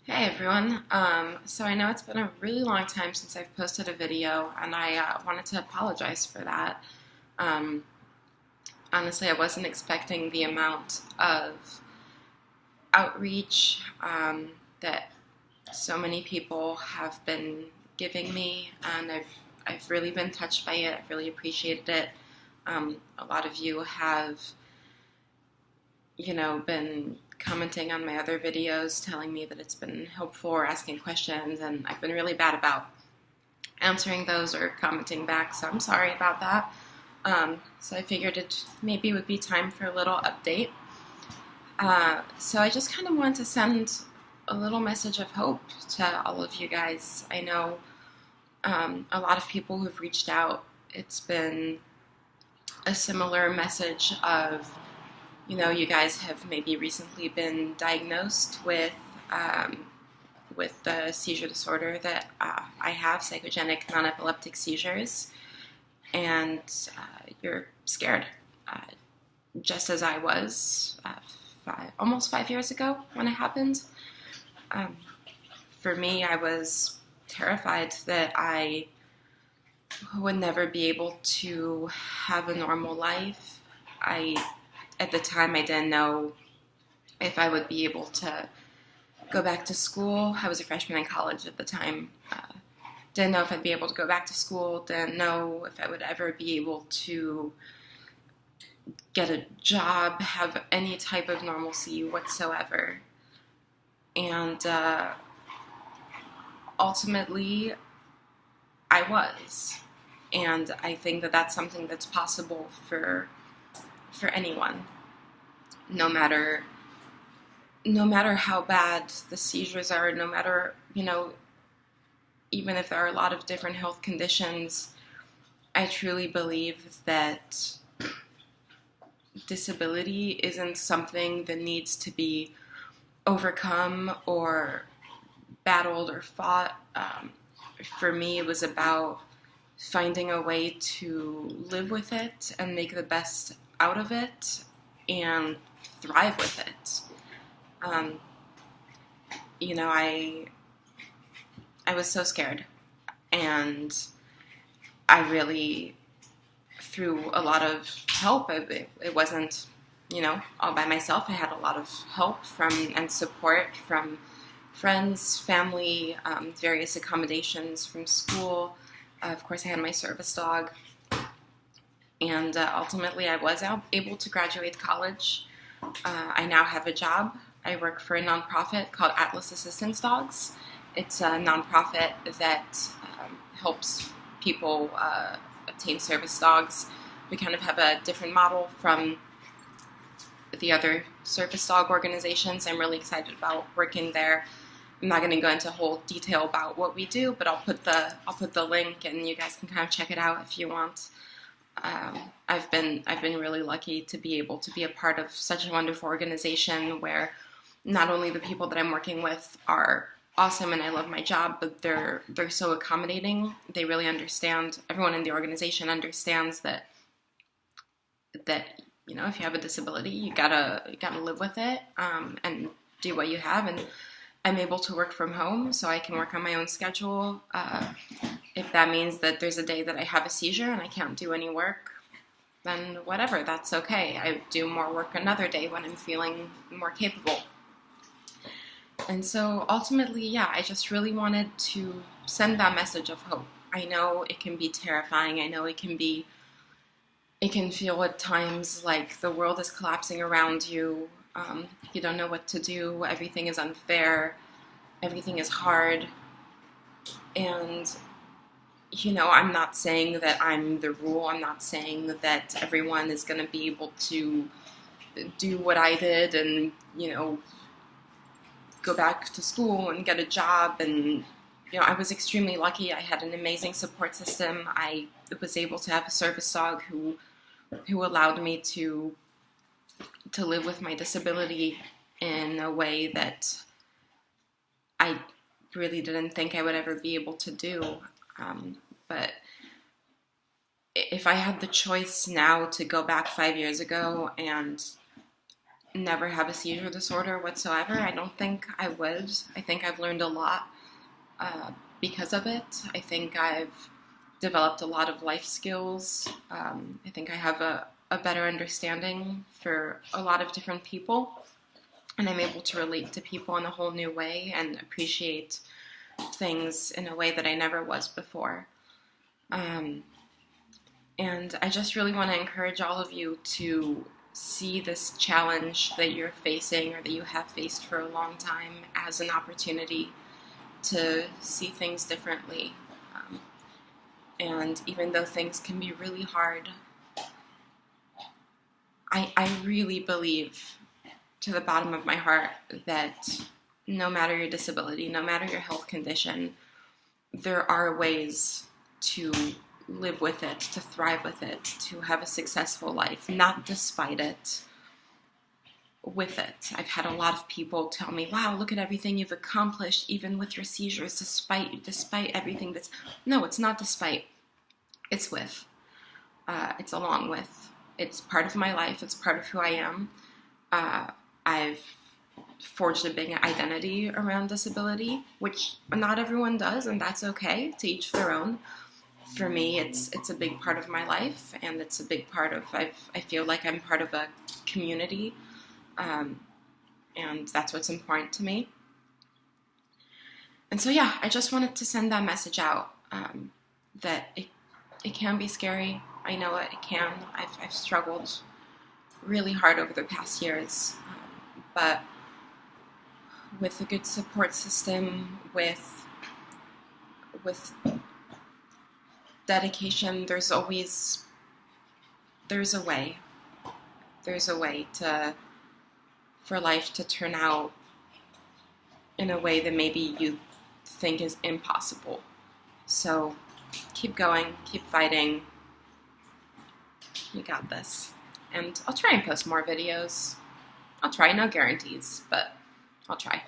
Hey everyone. So I know it's been a really long time since I've posted a video, and I wanted to apologize for that. Um, Honestly, I wasn't expecting the amount of outreach that so many people have been giving me, and I've really been touched by it. I've really appreciated it. A lot of you have, been commenting on my other videos, telling me that it's been helpful or asking questions, and I've been really bad about answering those or commenting back, so I'm sorry about that. So I figured it maybe would be time for a little update. So I just kind of wanted to send a little message of hope to all of you guys. I know a lot of people who've reached out. It's been a similar message of, you guys have maybe recently been diagnosed with the seizure disorder that I have, psychogenic non-epileptic seizures, and you're scared, uh, just as I was almost 5 years ago when it happened. Um, for me, I was terrified that I would never be able to have a normal life. At the time, I didn't know if I would be able to go back to school. I was a freshman in college at the time. Didn't know if I'd be able to go back to school. Didn't know if I would ever be able to get a job, have any type of normalcy whatsoever. And ultimately, I was. And I think that that's something that's possible for anyone, no matter how bad the seizures are, no matter, even if there are a lot of different health conditions. I truly believe that disability isn't something that needs to be overcome or battled or fought. For me, it was about finding a way to live with it and make the best out of it and thrive with it. Um, I was so scared, and I really, through a lot of help, it wasn't, all by myself. I had a lot of help and support from friends, family, various accommodations from school. Of course, I had my service dog, and ultimately I was able to graduate college. I now have a job. I work for a nonprofit called Atlas Assistance Dogs. It's a nonprofit that helps people obtain service dogs. We kind of have a different model from the other service dog organizations. I'm really excited about working there. I'm not going to go into whole detail about what we do, but I'll put the link, and you guys can kind of check it out if you want. I've been really lucky to be able to be a part of such a wonderful organization where not only the people that I'm working with are awesome and I love my job, but they're so accommodating. They really understand. Everyone in the organization understands that if you have a disability, you gotta live with it, and do what you have. And I'm able to work from home, so I can work on my own schedule. If that means that there's a day that I have a seizure and I can't do any work, then whatever, that's okay. I do more work another day when I'm feeling more capable. And so ultimately, yeah, I just really wanted to send that message of hope. I know it can be terrifying. I know it can feel at times like the world is collapsing around you. You don't know what to do. Everything is unfair. Everything is hard. And, I'm not saying that I'm the rule. I'm not saying that everyone is going to be able to do what I did and, go back to school and get a job. And, I was extremely lucky. I had an amazing support system. I was able to have a service dog who allowed me to live with my disability in a way that I really didn't think I would ever be able to do. But if I had the choice now to go back 5 years ago and never have a seizure disorder whatsoever. I don't think I would. I think I've learned a lot because of it. I think I've developed a lot of life skills. I think I have a better understanding for a lot of different people, and I'm able to relate to people in a whole new way and appreciate things in a way that I never was before. And I just really want to encourage all of you to see this challenge that you're facing or that you have faced for a long time as an opportunity to see things differently. And even though things can be really hard, I really believe to the bottom of my heart that no matter your disability, no matter your health condition, there are ways to live with it, to thrive with it, to have a successful life, not despite it, with it. I've had a lot of people tell me, wow, look at everything you've accomplished, even with your seizures, despite everything that's... No, it's not despite. It's with. It's along with. It's part of my life. It's part of who I am. I've forged a big identity around disability, which not everyone does, and that's okay, to each their own. For me, it's a big part of my life, and it's a big part of, I feel like I'm part of a community, and that's what's important to me. And so, yeah, I just wanted to send that message out, that it can be scary. I know it can. I've struggled really hard over the past years, but with a good support system, with dedication, there's a way. There's a way for life to turn out in a way that maybe you think is impossible. So keep going, keep fighting. You got this. And I'll try and post more videos. I'll try, no guarantees, but I'll try.